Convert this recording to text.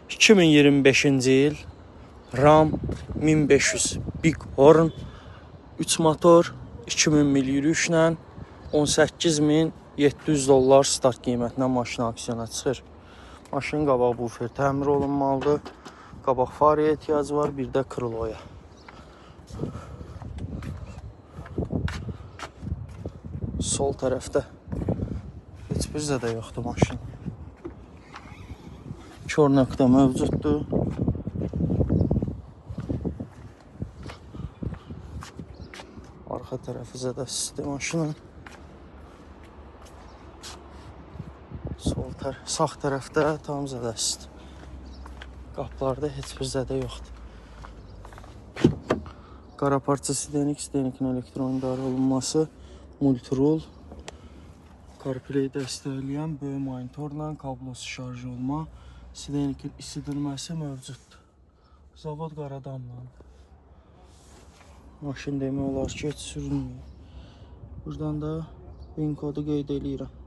2025-ci il Ram 1500 Bighorn 3 motor 2000 mil yürüyüşlə $18.700 start qiymətinə maşın aksiyona çıxır. Maşının qabaq bufer təmir olunmalıdır. Qabaq faraya ehtiyacı var, bir də kriloya. Sol tərəfdə heç bir zədə yoxdur maşın. Kör nöqtə mövcuddur. Arxa tərəfi zədəsizdir maşının. Sağ tərəfdə tam zədəsizdir. Qapılarda heç bir zədə yoxdur. Qara parça Sidenik, Sidenikin elektron idarə olunması, multirul, CarPlay dəstəkləyən böyük monitorla kablosuz şarj olma, Sidenikin isidilməsi mövcuddur. Zavod Qaradamlandır. Maşın demək olar ki, heç sürünmüyor. Buradan da VIN kodu qeyd eləyirəm.